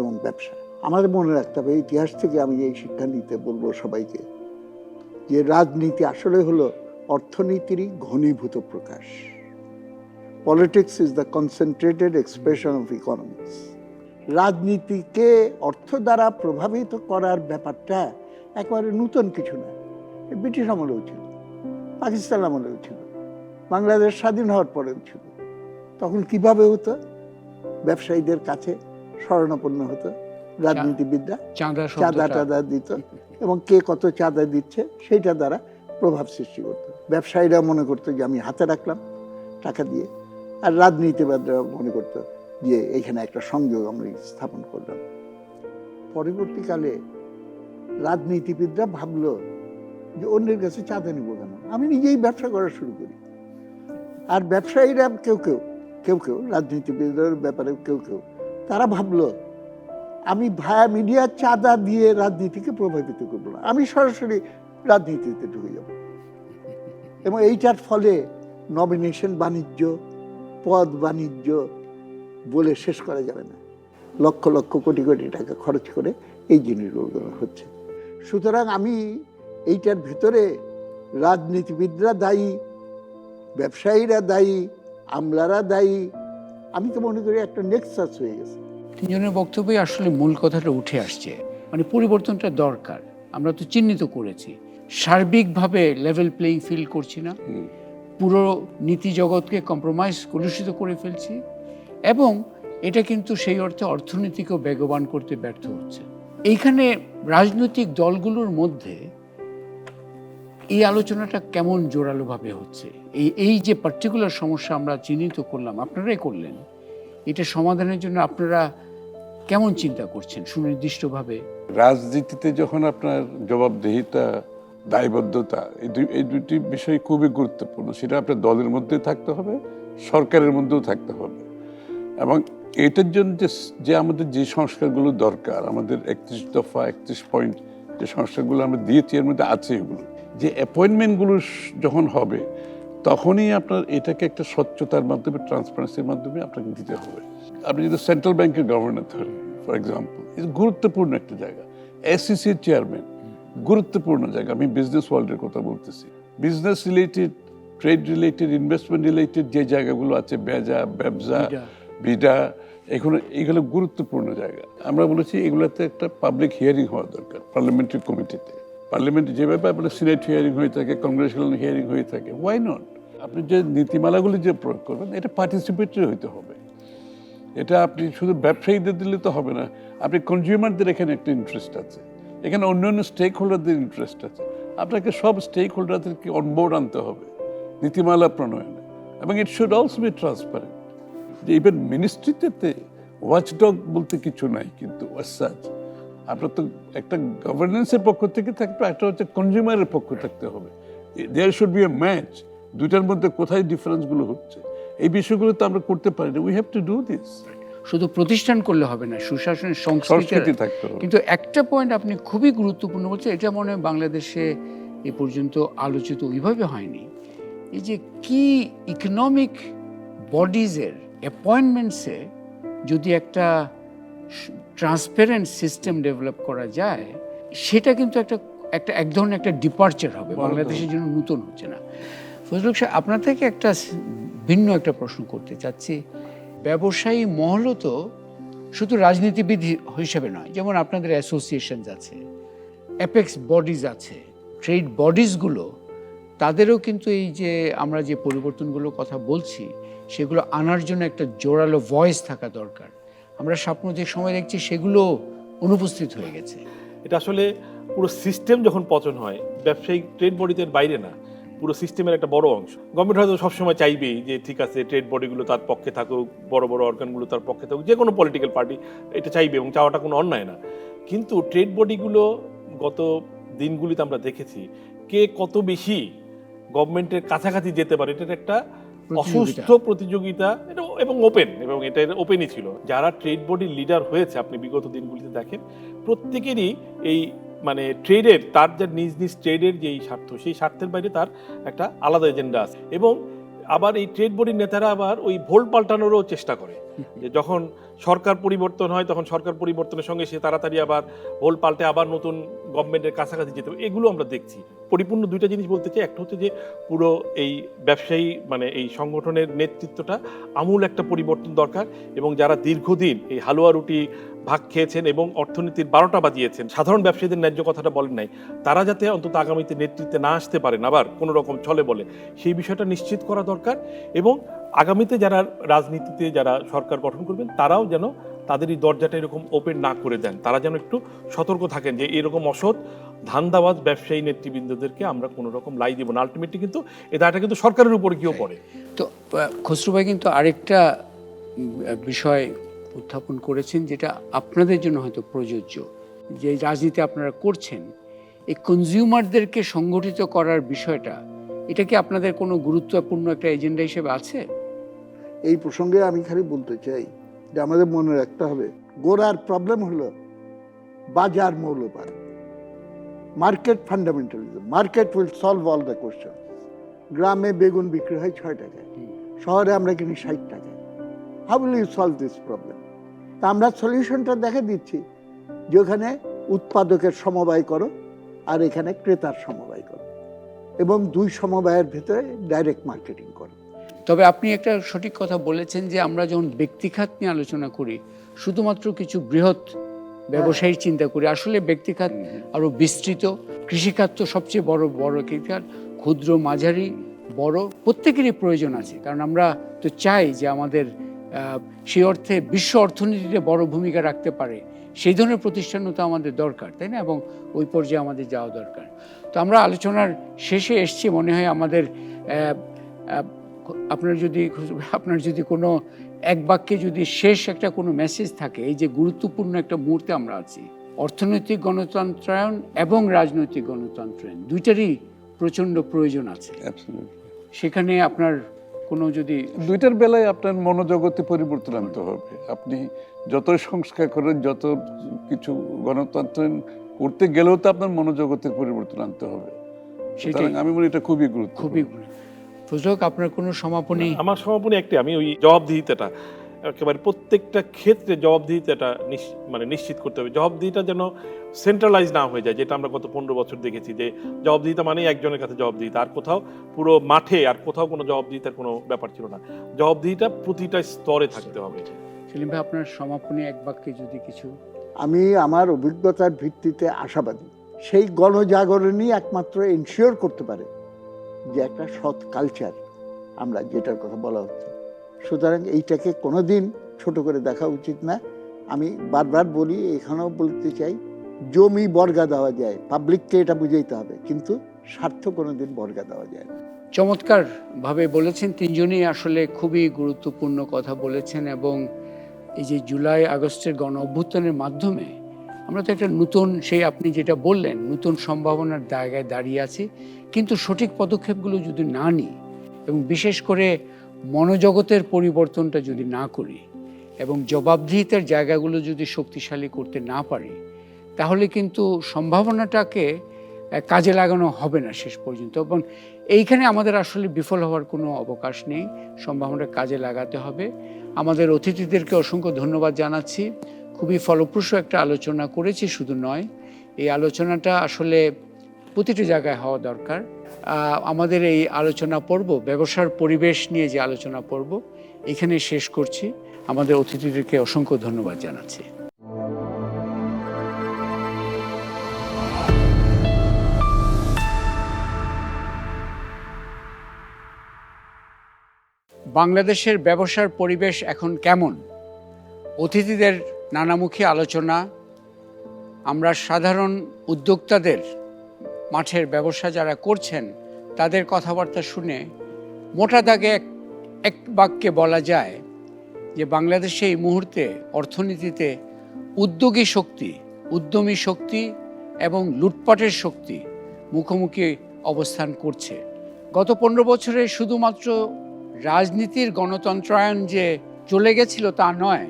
এবং ব্যবসা। আমাদের মনে রাখতে হবে, ইতিহাস থেকে আমি এই শিক্ষা নিতে বলবো সবাইকে, যে রাজনীতি আসলে হলো অর্থনীতিরই ঘনীভূত প্রকাশ। Politics is the concentrated expression of economics. রাজনীতিকে অর্থ দ্বারা প্রভাবিত করার ব্যাপারটা একেবারে নূতন কিছু না, ব্রিটিশ আমলেও ছিল, পাকিস্তান আমলেও ছিল, বাংলাদেশ স্বাধীন হওয়ার পরেও ছিল। তখন কিভাবে হতো? ব্যবসায়ীদের কাছে শরণাপন্ন হতো রাজনীতিবিদরা, চাঁদা দিত, এবং কে কত চাঁদা দিচ্ছে সেইটা দ্বারা প্রভাব সৃষ্টি করতো। ব্যবসায়ীরা মনে করতো যে আমি হাতে রাখলাম টাকা দিয়ে, আর রাজনীতিবিদরা মনে করতো যে এইখানে একটা সংযোগ আমরা স্থাপন করলাম। পরবর্তীকালে রাজনীতিবিদরা ভাবলো যে অন্যের কাছে চাঁদা নিব কেন, আমি নিজেই ব্যবসা করা শুরু করি। আর ব্যবসায়ীরা কেউ কেউ রাজনীতিবিদের ব্যাপারে কেউ তারা ভাবলো আমি ভায়া মিডিয়া চাঁদা দিয়ে রাজনীতিকে প্রভাবিত করবো না, আমি সরাসরি রাজনীতিতে ঢুকে যাব। এবং এইটার ফলে নমিনেশন বাণিজ্য, পদ বাণিজ্য বলে শেষ করা যাবে না। লক্ষ লক্ষ কোটি কোটি টাকা খরচ করে এই জিনিসগুলো হচ্ছে। সুতরাং আমি এইটার ভেতরে রাজনীতিবিদরা দায়ী, ব্যবসায়ীরা দায়ী, আমলারা দায়ী, আমি তো মনে করি একটা নেক্সাস হয়ে গেছে। তিনজনের বক্তব্যে আসলে মূল কথাটা উঠে আসছে, মানে পরিবর্তনটা দরকার। আমরা তো চিহ্নিত করেছি, সার্বিকভাবে লেভেল প্লেইং ফিল্ড করছি না, পুরো নীতি জগৎকে কম্প্রোমাইজ কলুষিত করে ফেলছি, এবং এটা কিন্তু সেই অর্থে অর্থনীতিকেও বেগবান করতে ব্যর্থ হচ্ছে। এইখানে রাজনৈতিক দলগুলোর মধ্যে এই আলোচনাটা কেমন জোরালোভাবে হচ্ছে, এই যে পার্টিকুলার সমস্যা আমরা চিহ্নিত করলাম, আপনারাই করলেন, এটা সমাধানের জন্য আপনারা কেমন চিন্তা করছেন সুনির্দিষ্টভাবে? রাজনীতিতে যখন আপনার জবাবদিহিতা, দায়বদ্ধতা, এই দুটি বিষয় খুবই গুরুত্বপূর্ণ। সেটা আপনার দলের মধ্যে থাকতে হবে, সরকারের মধ্যেও থাকতে হবে। এবং এটার জন্য যে আমাদের যে সংস্কারগুলো দরকার, আমাদের 31 দফা 31 পয়েন্ট যে সংস্কারগুলো আমরা দিয়েছি, এর মধ্যে আছে এগুলো। যে অ্যাপয়েন্টমেন্টগুলো যখন হবে, তখনই আপনার এটাকে একটা স্বচ্ছতার মাধ্যমে, ট্রান্সপারেন্সির মাধ্যমে আপনাকে দিতে হবে। আপনি যদি সেন্ট্রাল ব্যাংকের গভর্নর ধরেন, ফর এক্সাম্পল, গুরুত্বপূর্ণ একটা জায়গা। এসইসির চেয়ারম্যান, গুরুত্বপূর্ণ জায়গা। আমি বিজনেস ওয়ার্ল্ডের কথা বলতেছি। Business related, trade related, investment related যে জায়গাগুলো আছে, ব্যবসা, বিডা, এগুলো গুরুত্বপূর্ণ জায়গা। আমরা বলেছি এগুলোতে একটা পাবলিক হিয়ারিং হওয়া দরকার পার্লামেন্টারি কমিটিতে। পার্লামেন্টে যেভাবে আপনার সিনেট হিয়ারিং হয়ে থাকে, কংগ্রেসুয়াল হিয়ারিং হয়ে থাকে, ওয়াই নট? আপনি যে নীতিমালাগুলি যে প্রয়োগ করবেন, এটা পার্টিসিপেটরি হইতে হবে। এটা আপনি শুধু ব্যবসায়ীদের দিলে তো হবে না, আপনি কনজিউমারদের এখানে একটা ইন্টারেস্ট আছে, এখানে অন্যান্য স্টেক হোল্ডারদের ইন্টারেস্ট আছে। আপনাকে সব স্টেক হোল্ডারদেরকে অনবোর্ড আনতে হবে নীতিমালা প্রণয়নে, এবং it should also be transparent. যে ইভেন মিনিস্ট্রিতে ওয়াচডগ বলতে কিছু নাই, কিন্তু আপনার তো একটা গভর্নেন্সের পক্ষ থেকে থাকবে, একটা হচ্ছে কনজিউমারের পক্ষ থাকতে হবে। There should be a match, দুইটার মধ্যে কোথায় ডিফারেন্সগুলো হচ্ছে, এই বিষয়গুলো তো আমরা করতে পারি না। We have to do this. শুধু প্রতিষ্ঠান করলে হবে না, সুশাসনের সংস্কৃতি থাকতে হবে। কিন্তু একটা পয়েন্ট আপনি খুবই গুরুত্বপূর্ণ বলছেন, এটা মনে হয় বাংলাদেশে এ পর্যন্ত আলোচিত ওইভাবে হয়নি। এই যে কি ইকোনমিক বডিজের অ্যাপয়েন্টমেন্টসে যদি একটা ট্রান্সপারেন্ট সিস্টেম ডেভেলপ করা যায়, সেটা কিন্তু এক ধরনের একটা ডিপার্চার হবে, বাংলাদেশের জন্য নতুন হচ্ছে না। ফজলুল সাহেব, আপনার থেকে একটা ভিন্ন একটা প্রশ্ন করতে চাচ্ছি। ব্যবসায়ী মহলও তো শুধু রাজনীতিবিদ হিসেবে নয়, যেমন আপনাদের অ্যাসোসিয়েশন আছে, অ্যাপেক্স বডিজ আছে, ট্রেড বডিজগুলো, তাদেরও কিন্তু এই যে আমরা যে পরিবর্তনগুলোর কথা বলছি, সেগুলো আনার জন্য একটা জোরালো ভয়েস থাকা দরকার। আমরা সাম্প্রতিক সময় দেখছি সেগুলো অনুপস্থিত হয়ে গেছে। এটা আসলে পুরো সিস্টেম যখন পতন হয়, ব্যবসায়িক ট্রেড বডিদের বাইরে না, পুরো সিস্টেমের একটা বড় অংশ। গভর্নমেন্ট হয়তো সবসময় চাইবেই যে ঠিক আছে ট্রেড বডিগুলো তার পক্ষে থাকুক, বড় বড় অর্গানগুলো তার পক্ষে থাকুক, যে কোনো পলিটিক্যাল পার্টি এটা চাইবে, এবং চাওয়াটা কোনো অন্যায় না। কিন্তু ট্রেড বডিগুলো গত দিনগুলিতে আমরা দেখেছি কে কত বেশি গভর্নমেন্টের কাছাকাছি যেতে পারে, এটার একটা অসুস্থ প্রতিযোগিতা, এটা এবং ওপেন, এবং এটা ওপেনই ছিল। যারা ট্রেড বডির লিডার হয়েছে আপনি বিগত দিনগুলিতে দেখেন, প্রত্যেকেরই এই মানে ট্রেডের, তার যে নিজ নিজ ট্রেডের যেই স্বার্থ, সেই স্বার্থের বাইরে তার একটা আলাদা এজেন্ডা আছে। এবং আবার এই ট্রেড বডির নেতারা আবার ওই ভোল্ট পাল্টানোরও চেষ্টা করে, যে যখন সরকার পরিবর্তন হয় তখন সরকার পরিবর্তনের সঙ্গে সে তাড়াতাড়ি আবার ভোল্ট পাল্টে আবার নতুন গভর্নমেন্টের কাছাকাছি যেতে হবে। এগুলো আমরা দেখছি। পরিপূর্ণ দুইটা জিনিস বলতে চাই, একটা হচ্ছে যে পুরো এই ব্যবসায়ী মানে এই সংগঠনের নেতৃত্বটা আমূল একটা পরিবর্তন দরকার, এবং যারা দীর্ঘদিন এই হালুয়া রুটি ভাগ খেয়েছেন এবং অর্থনীতির 12টা বাজিয়েছেন, সাধারণ ব্যবসায়ীদের ন্যায্য কথাটা বলেন নাই, তারা যাতে অন্তত আগামীতে নেতৃত্বে না আসতে পারেন আবার কোনো রকম ছলে বলে, সেই বিষয়টা নিশ্চিত করা দরকার। এবং আগামীতে যারা রাজনীতিতে যারা সরকার গঠন করবেন, তারাও যেন তাদের এই দরজাটা এরকম ওপেন না করে দেন, তারা যেন একটু সতর্ক থাকেন যে এরকম অসৎ ধান্দাবাজ ব্যবসায়ী নেতৃবৃন্দদেরকে আমরা কোনো রকম লাই দেব না। আলটিমেটলি কিন্তু এই দায়টা কিন্তু সরকারের উপর গিয়েও পড়ে। তো খসরু ভাই কিন্তু আরেকটা বিষয় উত্থাপন করেছেন, যেটা আপনাদের জন্য হয়তো প্রযোজ্য, যে রাজনীতি আপনারা করছেন, এই কনজিউমারদেরকে সংগঠিত করার বিষয়টা, এটা কি আপনাদের কোনো গুরুত্বপূর্ণ একটা এজেন্ডা হিসেবে আছে? এই প্রসঙ্গে আমি খালি বলতে চাই যে আমাদের মনে রাখতে হবে, গোড়ার প্রবলেম হলো বাজার মৌলবাদ, market fundamentalism. Market will solve all the question. গ্রামে বেগুন বিক্রি হয় 6 টাকায়, শহরে আমরা কিনি 60 টাকায়। How will you solve this problem? তা আমরা সলিউশনটা দেখে দিচ্ছি যে ওখানে উৎপাদকের সমবায় করো আর এখানে ক্রেতার সমবায় করো, এবং দুই সমবায়ের ভেতরে ডাইরেক্ট মার্কেটিং করো। তবে আপনি একটা সঠিক কথা বলেছেন যে আমরা যখন ব্যক্তিখাত নিয়ে আলোচনা করি শুধুমাত্র কিছু বৃহৎ ব্যবসায়ী চিন্তা করি, আসলে ব্যক্তিখাত আরো বিস্তৃত। কৃষিখাত তো সবচেয়ে বড় কৃষিখাত, ক্ষুদ্র মাঝারি বড় প্রত্যেকেরই প্রয়োজন আছে, কারণ আমরা তো চাই যে আমাদের সেই অর্থে বিশ্ব অর্থনীতিতে বড় ভূমিকা রাখতে পারে সেই ধরনের প্রতিষ্ঠানও তো আমাদের দরকার, তাই না? এবং ওই পর্যায়ে আমাদের যাওয়া দরকার। তো আমরা আলোচনার শেষে এসছি, মনে হয় আমাদের আপনার যদি কোনো এক বাক্যে যদি শেষ একটা কোনো মেসেজ থাকে, এই যে গুরুত্বপূর্ণ একটা মুহূর্তে আমরা আছি, অর্থনৈতিক গণতন্ত্রায়ন এবং রাজনৈতিক গণতন্ত্রায়ন দুইটারই প্রচণ্ড প্রয়োজন আছে, সেখানে আপনার কোনো যদি দুইটার বেলায় আপনার মনোজগতে পরিবর্তন আনতে হবে। আপনি যত সংস্কার করেন, যত কিছু গণতন্ত্রায়ন করতে গেলেও তো আপনার মনোজগতের পরিবর্তন আনতে হবে। সেটাই আমি মনে এটা খুবই গুরুত্বপূর্ণ। প্রযোজক, আপনার কোনো সমাপনী? আমার সমাপনী একটি, আমি ওই জবাবদিহিতাটা একেবারে প্রত্যেকটা ক্ষেত্রে জবাবদিহিতাটা মানে নিশ্চিত করতে হবে। জবাবদিহিতা যেন সেন্ট্রালাইজ না হয়ে যায়, যেটা আমরা গত 15 বছর দেখেছি যে জবাবদিহিতা মানে একজনের কাছে জবাবদিহিতা, আর কোথাও পুরো মাঠে আর কোথাও কোনো জবাবদিহিতার কোনো ব্যাপার ছিল না। জবাবদিহিতা প্রতিটা স্তরে থাকতে হবে। সেলিম ভাই, আপনার সমাপনী এক বাক্যে যদি কিছু? আমি আমার অভিজ্ঞতার ভিত্তিতে আশাবাদী সেই গণজাগরণই একমাত্র এনশিওর করতে পারে যে একটা সৎ কালচার আমরা যেটার কথা বলা হচ্ছে। সুতরাং এইটাকে কোনোদিন ছোট করে দেখা উচিত না। আমি বারবার বলি, এখানেও বলতে চাই, জমি বর্গা দেওয়া যায়, পাবলিককে এটা বুঝাইতে হবে, কিন্তু স্বার্থ কোনোদিন বর্গা দেওয়া যায় না। চমৎকার ভাবে বলেছেন, তিনজনই আসলে খুবই গুরুত্বপূর্ণ কথা বলেছেন। এবং এই যে জুলাই আগস্টের গণ অভ্যুত্থানের মাধ্যমে আমরা তো একটা নতুন, সেই আপনি যেটা বললেন, নতুন সম্ভাবনার জায়গায় দাঁড়িয়ে আছি, কিন্তু সঠিক পদক্ষেপগুলো যদি না নিই এবং বিশেষ করে মনোজগতের পরিবর্তনটা যদি না করি এবং জবাবদিহিতার জায়গাগুলো যদি শক্তিশালী করতে না পারি, তাহলে কিন্তু সম্ভাবনাটাকে কাজে লাগানো হবে না শেষ পর্যন্ত। এবং এইখানে আমাদের আসলে বিফল হওয়ার কোনো অবকাশ নেই, সম্ভাবনাটা কাজে লাগাতে হবে। আমাদের অতিথিদেরকে অসংখ্য ধন্যবাদ জানাচ্ছি। খুবই ফলপ্রসূ একটা আলোচনা করেছি, শুধু নয়, এই আলোচনাটা আসলে প্রতিটি জায়গায় হওয়া দরকার। আমাদের এই আলোচনা পর্ব, ব্যবসার পরিবেশ নিয়ে যে আলোচনা পর্ব, এখানে শেষ করছি। আমাদের অতিথিদেরকে অসংখ্য ধন্যবাদ জানাচ্ছি। বাংলাদেশের ব্যবসার পরিবেশ এখন কেমন? অতিথিদের নানামুখী আলোচনা, আমরা সাধারণ উদ্যোক্তাদের, মাঠের ব্যবসা যারা করছেন তাদের কথাবার্তা শুনে মোটা দাগে এক বাক্যে বলা যায় যে বাংলাদেশে এই মুহূর্তে অর্থনীতিতে উদ্যোগী শক্তি, উদ্যমী শক্তি এবং লুটপাটের শক্তি মুখোমুখি অবস্থান করছে। গত 15 বছরে শুধুমাত্র রাজনীতির গণতন্ত্রায়ন যে চলে গেছিল তা নয়,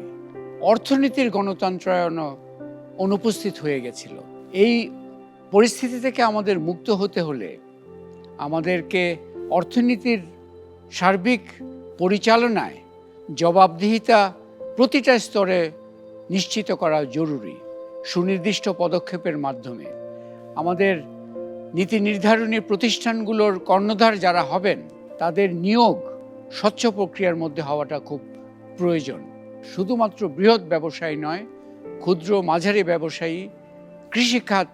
অর্থনীতির গণতন্ত্রায়নও অনুপস্থিত হয়ে গেছিল। এই পরিস্থিতি থেকে আমাদের মুক্ত হতে হলে আমাদেরকে অর্থনীতির সার্বিক পরিচালনায় জবাবদিহিতা প্রতিটা স্তরে নিশ্চিত করা জরুরি, সুনির্দিষ্ট পদক্ষেপের মাধ্যমে। আমাদের নীতি নির্ধারণী প্রতিষ্ঠানগুলোর কর্ণধার যারা হবেন তাদের নিয়োগ স্বচ্ছ প্রক্রিয়ার মধ্যে হওয়াটা খুব প্রয়োজন। শুধুমাত্র বৃহৎ ব্যবসায়ী নয়, ক্ষুদ্র মাঝারি ব্যবসায়ী, কৃষিখাত,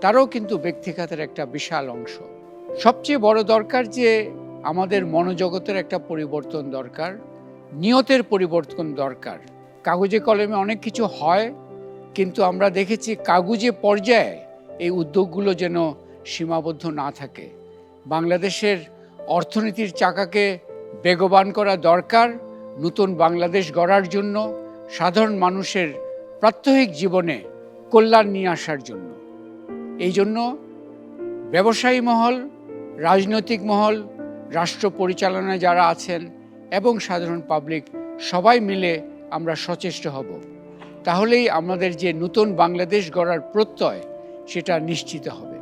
তারাও কিন্তু ব্যক্তিখাতের একটা বিশাল অংশ। সবচেয়ে বড় দরকার যে আমাদের মনোজগতের একটা পরিবর্তন দরকার, নিয়তের পরিবর্তন দরকার। কাগজে কলমে অনেক কিছু হয়, কিন্তু আমরা দেখেছি কাগজে পর্যায়ে এই উদ্যোগগুলো যেন সীমাবদ্ধ না থাকে। বাংলাদেশের অর্থনীতির চাকাকে বেগবান করা দরকার নতুন বাংলাদেশ গড়ার জন্য, সাধারণ মানুষের প্রাত্যহিক জীবনে কল্যাণ নিয়ে আসার জন্য। এই জন্য ব্যবসায়ী মহল, রাজনৈতিক মহল, রাষ্ট্র পরিচালনায় যারা আছেন এবং সাধারণ পাবলিক সবাই মিলে আমরা সচেষ্ট হব। তাহলেই আমাদের যে নতুন বাংলাদেশ গড়ার প্রত্যয় সেটা নিশ্চিত হবে।